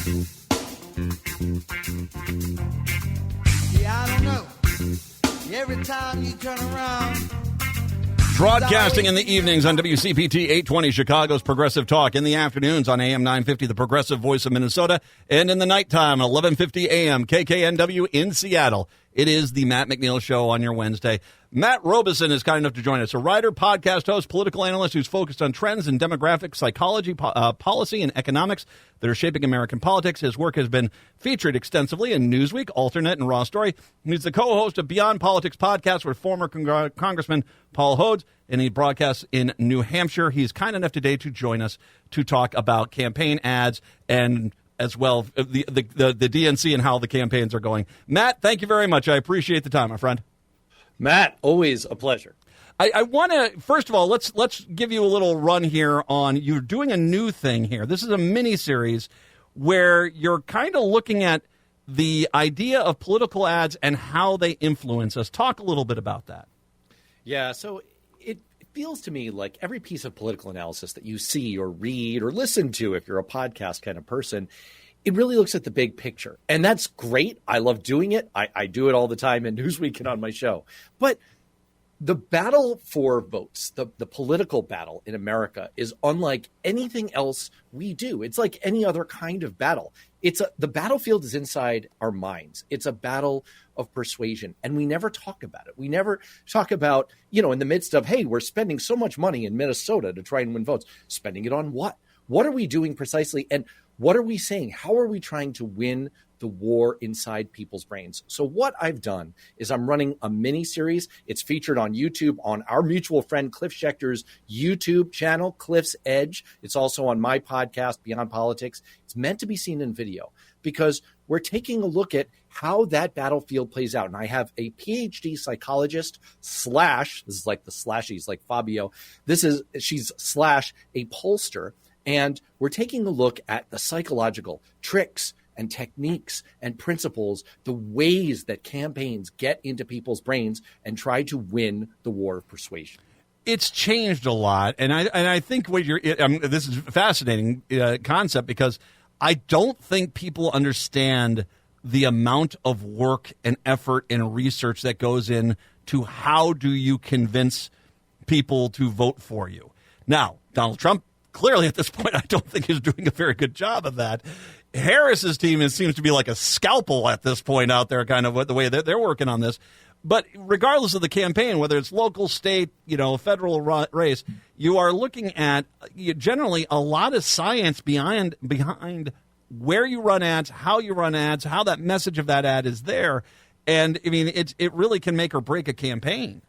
Yeah, I don't know. Every time you turn around. Broadcasting in the evenings on WCPT 820 Chicago's Progressive Talk, in the afternoons on AM 950, the Progressive Voice of Minnesota, and in the nighttime, 1150 AM, KKNW in Seattle. It is the Matt McNeil Show on your Wednesday. Matt Robison is kind enough to join us, a writer, podcast host, political analyst who's focused on trends in demographic psychology, policy, and economics that are shaping American politics. His work has been featured extensively in Newsweek, Alternate, and Raw Story. He's the co-host of Beyond Politics podcast with former Congressman Paul Hodes, and he broadcasts in New Hampshire. He's kind enough today to join us to talk about campaign ads and as well the DNC and how the campaigns are going. Matt, thank you very much. I appreciate the time, my friend. Matt, always a pleasure. I want to, first of all, let's give you a little run here on, you're doing a new thing here. This is a mini-series where you're kind of looking at the idea of political ads and how they influence us. Talk a little bit about that. Yeah, so it feels to me like every piece of political analysis that you see or read or listen to, if you're a podcast kind of person, it really looks at the big picture. And that's great. I love doing it. I do it all the time in Newsweek and on my show. But the battle for votes, the political battle in America is unlike anything else we do. It's like any other kind of battle. The battlefield is inside our minds. It's a battle of persuasion, and we never talk about it. We never talk about, in the midst of, hey, we're spending so much money in Minnesota to try and win votes. Spending it on what? What are we doing precisely? And what are we saying? How are we trying to win the war inside people's brains? So what I've done is I'm running a mini series. It's featured on YouTube on our mutual friend Cliff Schecter's YouTube channel, Cliff's Edge. It's also on my podcast, Beyond Politics. It's meant to be seen in video because we're taking a look at how that battlefield plays out. And I have a PhD psychologist / this is like the slashies, like Fabio. She's / a pollster. And we're taking a look at the psychological tricks and techniques and principles, the ways that campaigns get into people's brains and try to win the war of persuasion. It's changed a lot, and I think this is a fascinating concept because I don't think people understand the amount of work and effort and research that goes in to how do you convince people to vote for you. Now, Donald Trump, clearly, at this point, I don't think he's doing a very good job of that. Harris's team seems to be like a scalpel at this point out there, kind of the way that they're working on this. But regardless of the campaign, whether it's local, state, federal race, you are looking at generally a lot of science behind where you run ads, how you run ads, how that message of that ad is there. And, I mean, it really can make or break a campaign.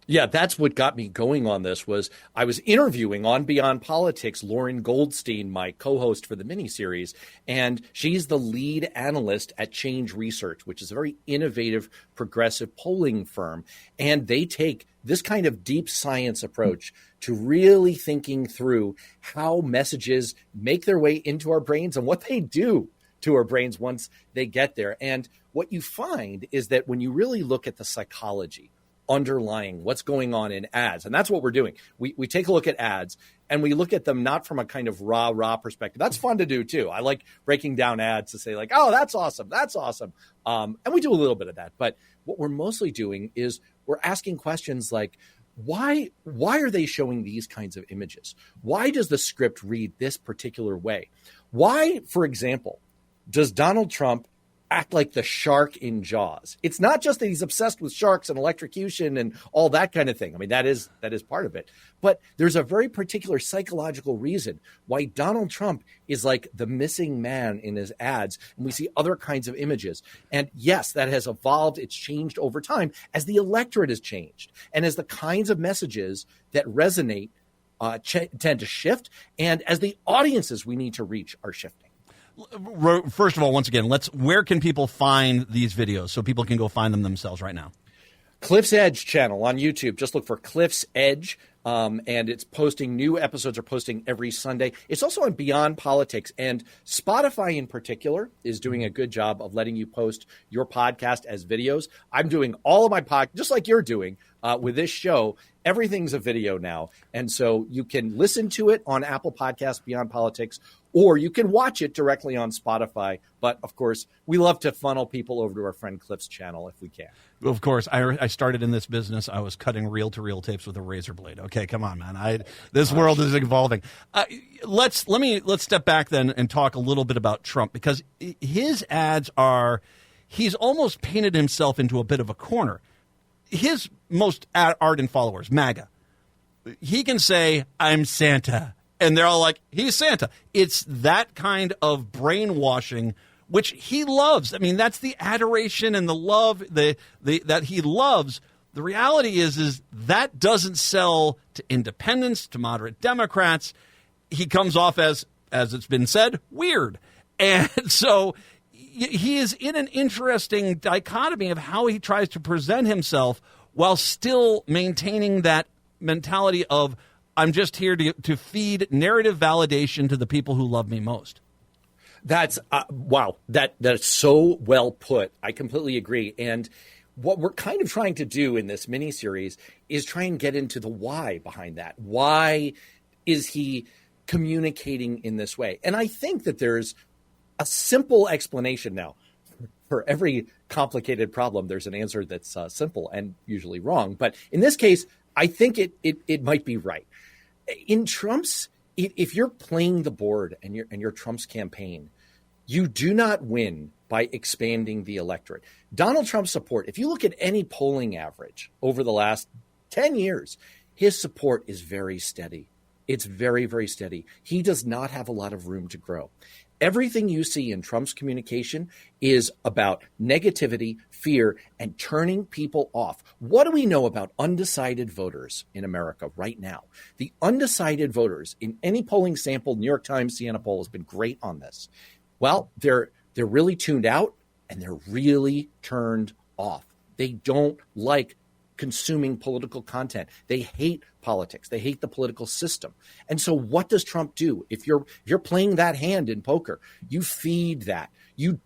Yeah, that's what got me going on this. Was I was interviewing on Beyond Politics Lauren Goldstein, my co-host for the miniseries, and she's the lead analyst at Change Research, which is a very innovative, progressive polling firm. And they take this kind of deep science approach to really thinking through how messages make their way into our brains and what they do to our brains once they get there. And what you find is that when you really look at the psychology underlying what's going on in ads. And that's what we're doing. We take a look at ads and we look at them not from a kind of raw perspective. That's fun to do too. I like breaking down ads to say like, oh, that's awesome. That's awesome. And we do a little bit of that. But what we're mostly doing is we're asking questions like, why are they showing these kinds of images? Why does the script read this particular way? Why, for example, does Donald Trump act like the shark in Jaws? It's not just that he's obsessed with sharks and electrocution and all that kind of thing. I mean, that is part of it. But there's a very particular psychological reason why Donald Trump is like the missing man in his ads. And we see other kinds of images. And yes, that has evolved. It's changed over time as the electorate has changed and as the kinds of messages that resonate tend to shift. And as the audiences we need to reach are shifting. First of all, once again, where can people find these videos so people can go find them themselves right now? Cliff's Edge channel on YouTube. Just look for Cliff's Edge, and it's posting. New episodes are posting every Sunday. It's also on Beyond Politics, and Spotify in particular is doing a good job of letting you post your podcast as videos. I'm doing all of my podcasts, just like you're doing with this show. Everything's a video now, and so you can listen to it on Apple Podcasts, Beyond Politics, or you can watch it directly on Spotify. But of course, we love to funnel people over to our friend Cliff's channel if we can. Of course, I started in this business. I was cutting reel-to-reel tapes with a razor blade. Okay, come on, man. This world is evolving. Let's step back then and talk a little bit about Trump, because his ads he's almost painted himself into a bit of a corner. His most ardent followers, MAGA, he can say, "I'm Santa," and they're all like, "He's Santa." It's that kind of brainwashing, which he loves. I mean, that's the adoration and the love that he loves. The reality is that doesn't sell to independents, to moderate Democrats. He comes off as it's been said, weird. And so he is in an interesting dichotomy of how he tries to present himself while still maintaining that mentality of, I'm just here to feed narrative validation to the people who love me most. That's wow. That's so well put. I completely agree. And what we're kind of trying to do in this miniseries is try and get into the why behind that. Why is he communicating in this way? And I think that there's a simple explanation now. For every complicated problem, there's an answer that's simple and usually wrong. But in this case, I think it might be right. In Trump's, if you're playing the board and you're Trump's campaign, you do not win by expanding the electorate. Donald Trump's support, if you look at any polling average over the last 10 years, his support is very steady. It's very, very steady. He does not have a lot of room to grow. Everything you see in Trump's communication is about negativity, fear, and turning people off. What do we know about undecided voters in America right now? The undecided voters in any polling sample, New York Times, Siena poll has been great on this. Well, they're really tuned out and they're really turned off. They don't like consuming political content. They hate politics. They hate the political system. And so what does Trump do? If you're playing that hand in poker, you feed that. You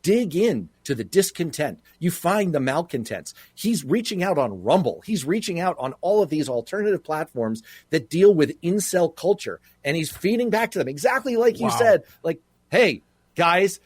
dig in to the discontent. You find the malcontents. He's reaching out on Rumble. He's reaching out on all of these alternative platforms that deal with incel culture. And he's feeding back to them exactly like you said, like, hey, guys,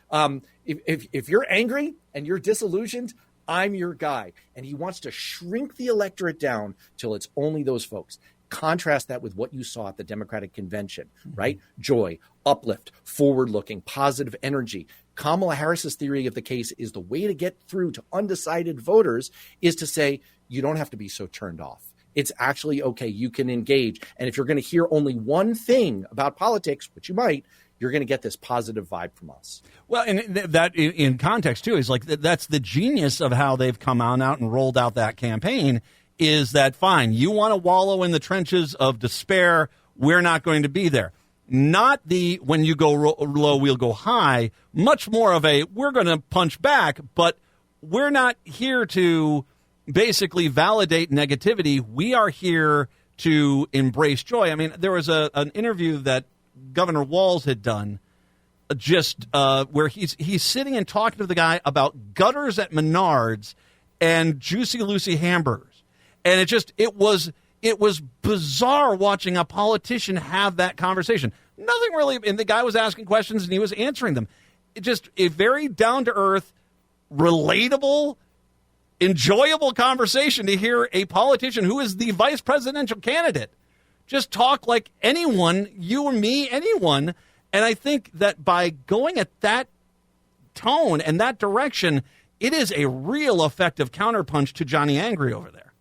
if you're angry and you're disillusioned, I'm your guy. And he wants to shrink the electorate down till it's only those folks. Contrast that with what you saw at the Democratic convention, right? Joy, uplift, forward-looking, positive energy. Kamala Harris's theory of the case is the way to get through to undecided voters is to say, you don't have to be so turned off. It's actually okay. You can engage. And if you're going to hear only one thing about politics, which you might, you're going to get this positive vibe from us. Well, and that in context, too, is like that's the genius of how they've come out and rolled out that campaign is that, fine, you want to wallow in the trenches of despair, we're not going to be there. Not the when you go low, we'll go high, much more of a we're going to punch back, but we're not here to basically validate negativity. We are here to embrace joy. I mean, there was an interview that Governor Walz had done just where he's sitting and talking to the guy about gutters at Menards and Juicy Lucy hamburgers. And it was bizarre watching a politician have that conversation. Nothing really, and the guy was asking questions and he was answering them. It just a very down-to-earth, relatable, enjoyable conversation to hear a politician who is the vice presidential candidate just talk like anyone, you or me, anyone. And I think that by going at that tone and that direction, it is a real effective counterpunch to Johnny Angry over there.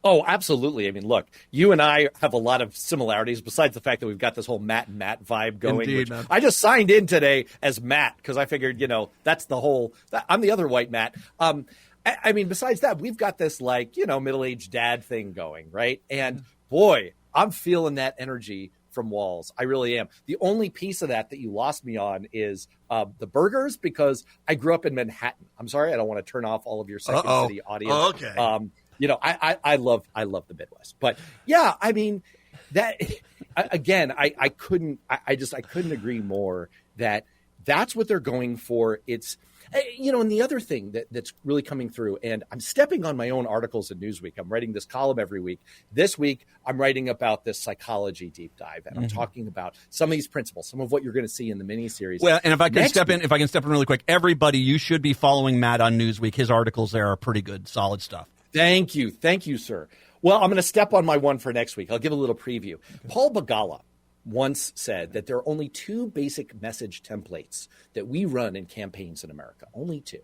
Oh, absolutely. I mean, look, you and I have a lot of similarities besides the fact that we've got this whole Matt and Matt vibe going. Indeed, which I just signed in today as Matt because I figured, that's the whole – I'm the other white Matt. I mean, besides that, we've got this middle-aged dad thing going, right? And boy, I'm feeling that energy from Walz. I really am. The only piece of that you lost me on is the burgers because I grew up in Manhattan. I'm sorry, I don't want to turn off all of your Second City audience. Oh, okay. I love the Midwest, but yeah, I mean that again, I couldn't agree more that That's what they're going for. It's, and the other thing that's really coming through, and I'm stepping on my own articles in Newsweek. I'm writing this column every week. This week, I'm writing about this psychology deep dive, and I'm talking about some of these principles, some of what you're going to see in the miniseries. Well, and if I can step in really quick, everybody, you should be following Matt on Newsweek. His articles there are pretty good, solid stuff. Thank you, sir. Well, I'm going to step on my one for next week. I'll give a little preview. Okay. Paul Begala once said that there are only two basic message templates that we run in campaigns in America, only two.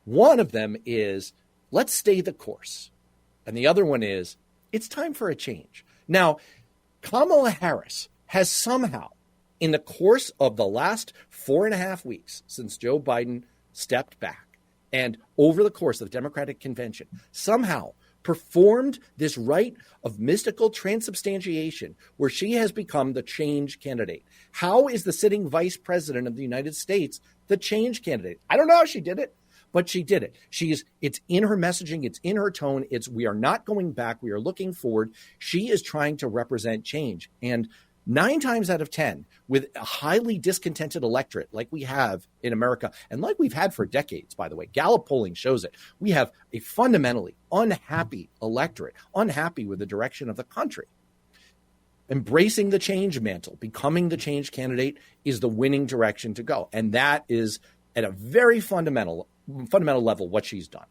One of them is, let's stay the course. And the other one is, it's time for a change. Now, Kamala Harris has somehow, in the course of the last 4.5 weeks since Joe Biden stepped back, and over the course of the Democratic convention, somehow performed this rite of mystical transubstantiation where she has become the change candidate. How is the sitting vice president of the United States the change candidate? I don't know how she did it, but she did it. It's in her messaging. It's in her tone. We are not going back. We are looking forward. She is trying to represent change. And 9 times out of 10, with a highly discontented electorate like we have in America, and like we've had for decades, by the way, Gallup polling shows it, we have a fundamentally unhappy electorate, unhappy with the direction of the country. Embracing the change mantle, becoming the change candidate is the winning direction to go. And that is at a very fundamental level what she's done.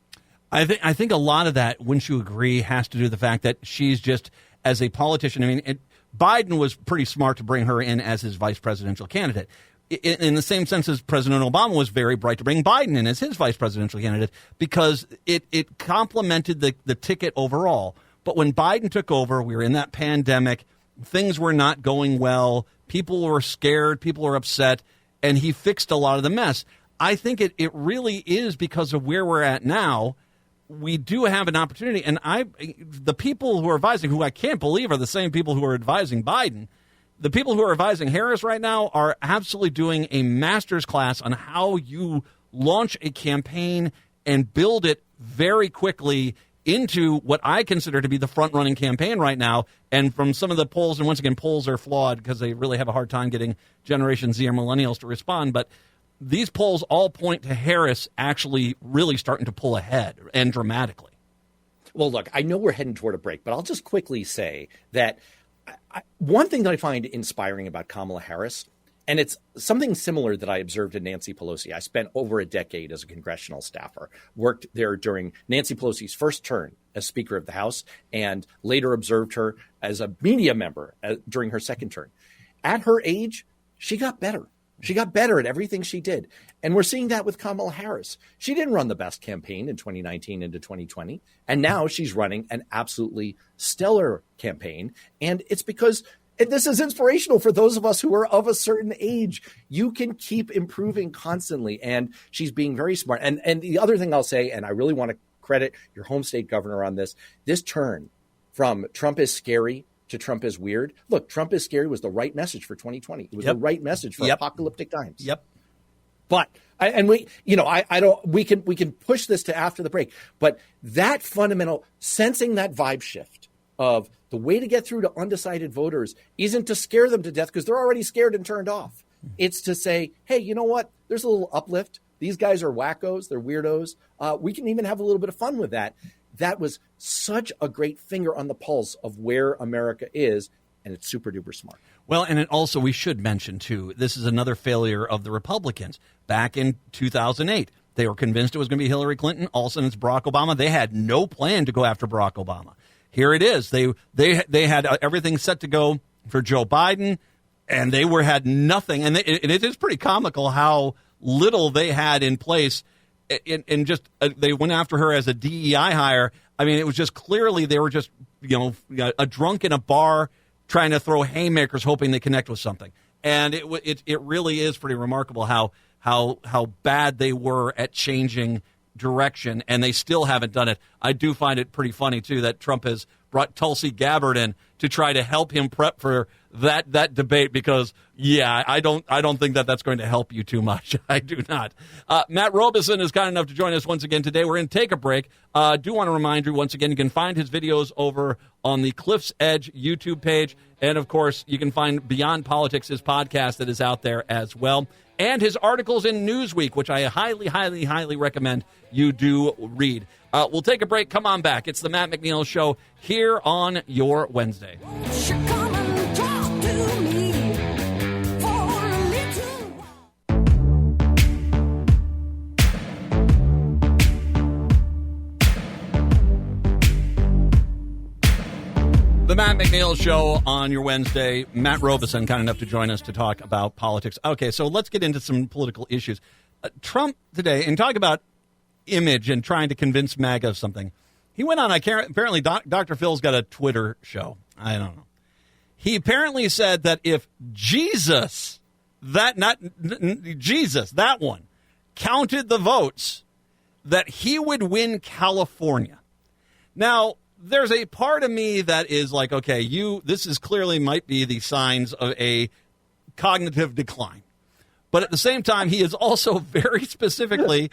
I think a lot of that, wouldn't you agree, has to do with the fact that she's just, as a politician, I mean, Biden was pretty smart to bring her in as his vice presidential candidate. In the same sense as President Obama was very bright to bring Biden in as his vice presidential candidate, because it complemented the ticket overall. But when Biden took over, we were in that pandemic, things were not going well, people were scared, people were upset, and he fixed a lot of the mess. I think it really is because of where we're at now. We do have an opportunity, and the people who are advising, who I can't believe are the same people who are advising Biden, the people who are advising Harris right now are absolutely doing a master's class on how you launch a campaign and build it very quickly into what I consider to be the front-running campaign right now. And from some of the polls, and once again, polls are flawed because they really have a hard time getting Generation Z or millennials to respond, but these polls all point to Harris actually really starting to pull ahead, and dramatically. Well, look, I know we're heading toward a break, but I'll just quickly say that one thing that I find inspiring about Kamala Harris, and it's something similar that I observed in Nancy Pelosi. I spent over a decade as a congressional staffer, worked there during Nancy Pelosi's first term as Speaker of the House, and later observed her as a media member during her second term. At her age, she got better. She got better at everything she did. And we're seeing that with Kamala Harris. She didn't run the best campaign in 2019 into 2020. And now she's running an absolutely stellar campaign. And it's because this is inspirational for those of us who are of a certain age. You can keep improving constantly. And she's being very smart. And the other thing I'll say, and I really want to credit your home state governor on this turn from Trump is scary to Trump is weird. Look, Trump is scary was the right message for 2020. It was the right message for apocalyptic times. Yep. But we can push this to after the break. But that fundamental sensing that vibe shift of the way to get through to undecided voters isn't to scare them to death because they're already scared and turned off. It's to say, hey, you know what? There's a little uplift. These guys are wackos. They're weirdos. We can even have a little bit of fun with that. That was such a great finger on the pulse of where America is, and it's super duper smart. Well, and it also, we should mention, too, this is another failure of the Republicans. Back in 2008, they were convinced it was going to be Hillary Clinton. All of a sudden, it's Barack Obama. They had no plan to go after Barack Obama. Here it is. They had everything set to go for Joe Biden, and they had nothing. And it is pretty comical how little they had in place. And just they went after her as a DEI hire. I mean, it was just clearly they were just, a drunk in a bar trying to throw haymakers, hoping they connect with something. And it really is pretty remarkable how bad they were at changing direction, and they still haven't done it. I do find it pretty funny too that Trump has brought Tulsi Gabbard in to try to help him prep for that debate because, yeah, I don't think that's going to help you too much. I do not. Matt Robison is kind enough to join us once again today. We're going to take a break. Do want to remind you once again, you can find his videos over on the Cliff's Edge YouTube page. And, of course, you can find Beyond Politics, his podcast that is out there as well. And his articles in Newsweek, which I highly, highly, highly recommend you do read. We'll take a break. Come on back. It's the Matt McNeil Show here on your Wednesday. The Matt McNeil Show on your Wednesday. Matt Robison, kind enough to join us to talk about politics. Okay, so let's get into some political issues. Trump today, and talk about image and trying to convince MAGA of something. He went on, apparently Dr. Phil's got a Twitter show. I don't know. He apparently said that if Jesus, that one, counted the votes, that he would win California. Now, there's a part of me that is like, okay, this is clearly might be the signs of a cognitive decline. But at the same time, he is also very specifically,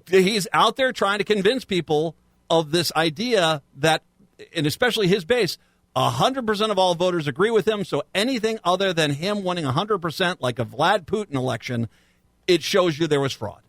he's out there trying to convince people of this idea that, and especially his base, 100% of all voters agree with him. So anything other than him winning 100%, like a Vlad Putin election, it shows you there was fraud.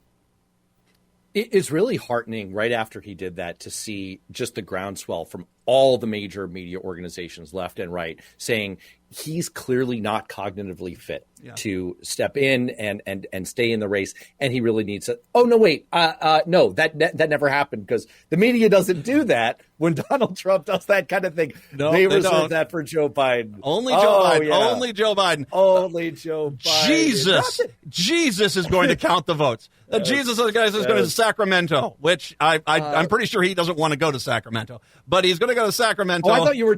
It's really heartening right after he did that to see just the groundswell from all the major media organizations left and right saying he's clearly not cognitively fit to step in and stay in the race. And he really needs it. Oh, no, wait. No, that never happened because the media doesn't do that when Donald Trump does that kind of thing. No, they reserve that for Joe Biden. Only Joe Biden. Yeah. Only Joe Biden. Only Joe Biden. Jesus is going to count the votes. Jesus is the guy who's going to Sacramento, which I'm pretty sure he doesn't want to go to Sacramento, but he's going to go to Sacramento. Oh, I thought you were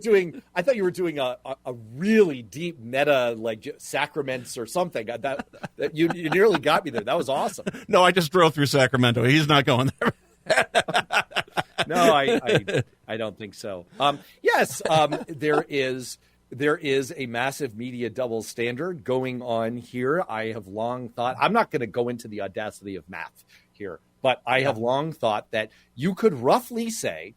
doing a really deep meta like Sacraments or something. That you nearly got me there. That was awesome. No, I just drove through Sacramento. He's not going there. No, I don't think so. Yes, there is a massive media double standard going on here. I have long thought, I'm not going to go into the audacity of math here, but I have long thought that you could roughly say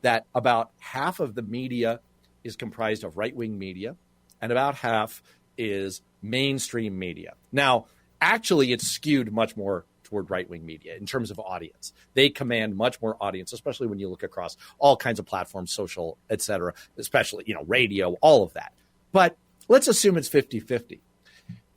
that about half of the media is comprised of right-wing media and about half is mainstream media. Now, actually, it's skewed much more toward right-wing media in terms of audience. They command much more audience, especially when you look across all kinds of platforms, social, et cetera, especially, radio, all of that. But let's assume it's 50-50.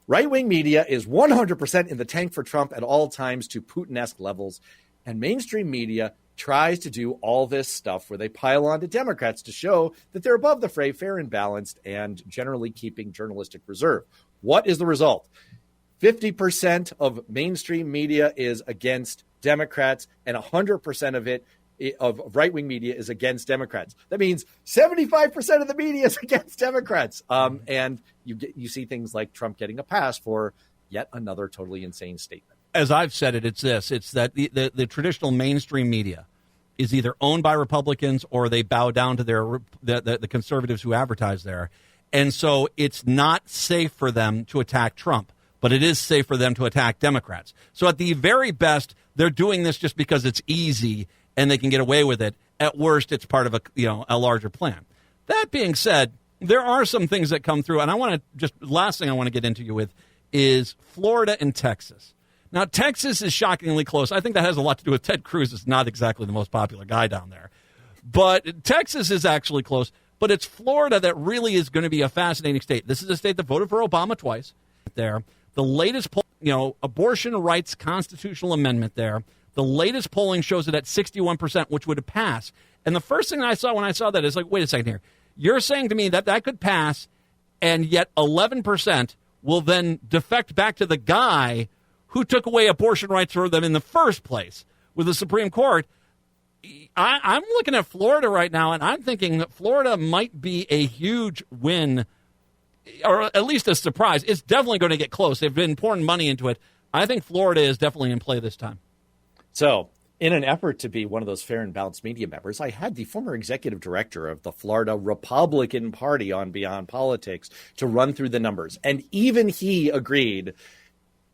Right-wing media is 100% in the tank for Trump at all times to Putin-esque levels, and mainstream media tries to do all this stuff where they pile on to Democrats to show that they're above the fray, fair and balanced, and generally keeping journalistic reserve. What is the result? 50% of mainstream media is against Democrats, and 100% of it, of right-wing media, is against Democrats. That means 75% of the media is against Democrats. And you see things like Trump getting a pass for yet another totally insane statement. As I've said it, it's this. It's that the traditional mainstream media is either owned by Republicans or they bow down to the conservatives who advertise there. And so it's not safe for them to attack Trump, but it is safe for them to attack Democrats. So at the very best, they're doing this just because it's easy and they can get away with it. At worst, it's part of a larger plan. That being said, there are some things that come through, and I want to last thing I want to get into you with is Florida and Texas. Now, Texas is shockingly close. I think that has a lot to do with Ted Cruz is not exactly the most popular guy down there. But Texas is actually close. But it's Florida that really is going to be a fascinating state. This is a state that voted for Obama twice there. The latest poll, abortion rights constitutional amendment there, the latest polling shows it at 61%, which would pass. And the first thing I saw when I saw that is like, wait a second here. You're saying to me that could pass, and yet 11% will then defect back to the guy who took away abortion rights for them in the first place with the Supreme Court. I'm looking at Florida right now, and I'm thinking that Florida might be a huge win, or at least a surprise. It's definitely going to get close. They've been pouring money into it. I think Florida is definitely in play this time. So In an effort to be one of those fair and balanced media members, I had the former executive director of the Florida Republican Party on Beyond Politics to run through the numbers. And even he agreed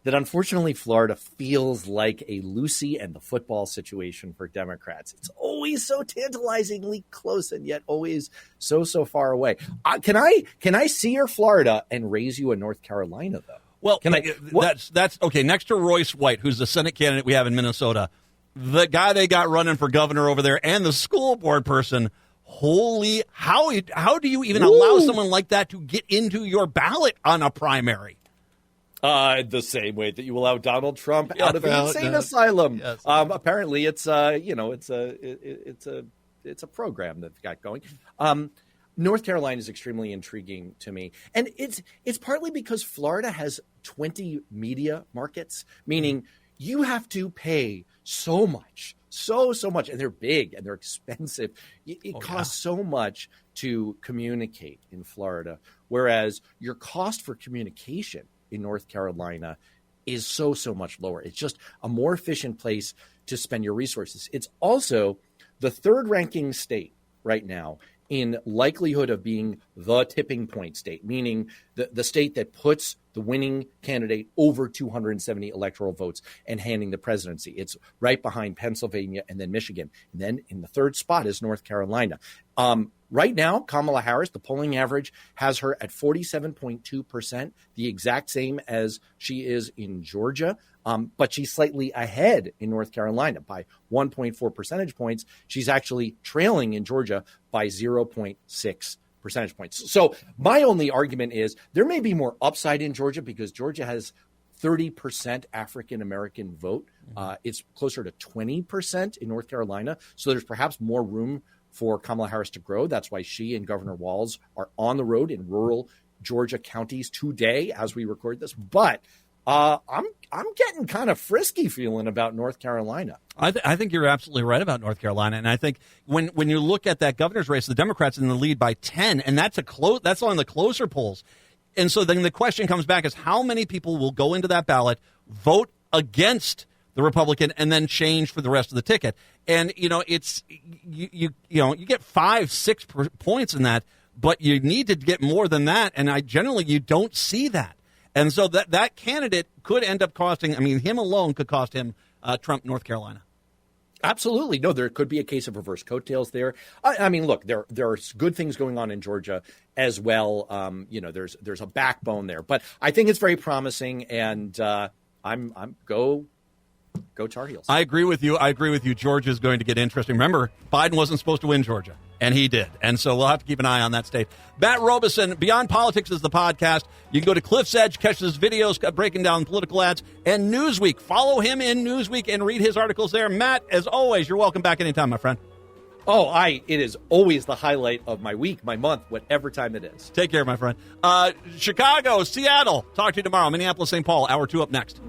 that unfortunately Florida feels like a Lucy and the football situation for Democrats. It's always so tantalizingly close and yet always so far away. Can I see your Florida and raise you a North Carolina, though? Well, that's okay. Next to Royce White, who's the Senate candidate we have in Minnesota, the guy they got running for governor over there, and the school board person. Holy, how do you even allow someone like that to get into your ballot on a primary? The same way that you allow Donald Trump out of an insane asylum. Yes. Apparently, it's a program that got going. North Carolina is extremely intriguing to me, and it's partly because Florida has 20 media markets, meaning you have to pay so much, so much, and they're big and they're expensive. It costs so much to communicate in Florida, whereas your cost for communication in North Carolina is so much lower. It's just a more efficient place to spend your resources. It's also the third ranking state right now in likelihood of being the tipping point state, meaning the state that puts the winning candidate over 270 electoral votes and handing the presidency. It's right behind Pennsylvania and then Michigan. And then in the third spot is North Carolina. Right now, Kamala Harris, the polling average has her at 47.2%, the exact same as she is in Georgia. But she's slightly ahead in North Carolina by 1.4 percentage points. She's actually trailing in Georgia by 0.6 percentage points. So my only argument is there may be more upside in Georgia because Georgia has 30% African-American vote. It's closer to 20% in North Carolina. So there's perhaps more room for Kamala Harris to grow. That's why she and Governor Walz are on the road in rural Georgia counties today as we record this. But I'm getting kind of frisky feeling about North Carolina. I think you're absolutely right about North Carolina, and I think when you look at that governor's race, the Democrats in the lead by 10, and that's on the closer polls. And so then the question comes back is how many people will go into that ballot, vote against the Republican, and then change for the rest of the ticket. And it's you get 5-6 points in that, but you need to get more than that, and you don't see that. And so that candidate could end up costing, him alone could cost him Trump North Carolina. Absolutely. No, there could be a case of reverse coattails there. Look, there are good things going on in Georgia as well. There's a backbone there. But I think it's very promising, and I'm go Tar Heels. I agree with you. Georgia is going to get interesting. Remember, Biden wasn't supposed to win Georgia, and he did. And so we'll have to keep an eye on that state. Matt Robison, Beyond Politics is the podcast. You can go to Cliff's Edge, catch his videos breaking down political ads, and Newsweek. Follow him in Newsweek and read his articles there. Matt, as always, you're welcome back anytime, my friend. It is always the highlight of my week, my month, whatever time it is. Take care, my friend. Chicago, Seattle. Talk to you tomorrow. Minneapolis, St. Paul, hour 2 up next.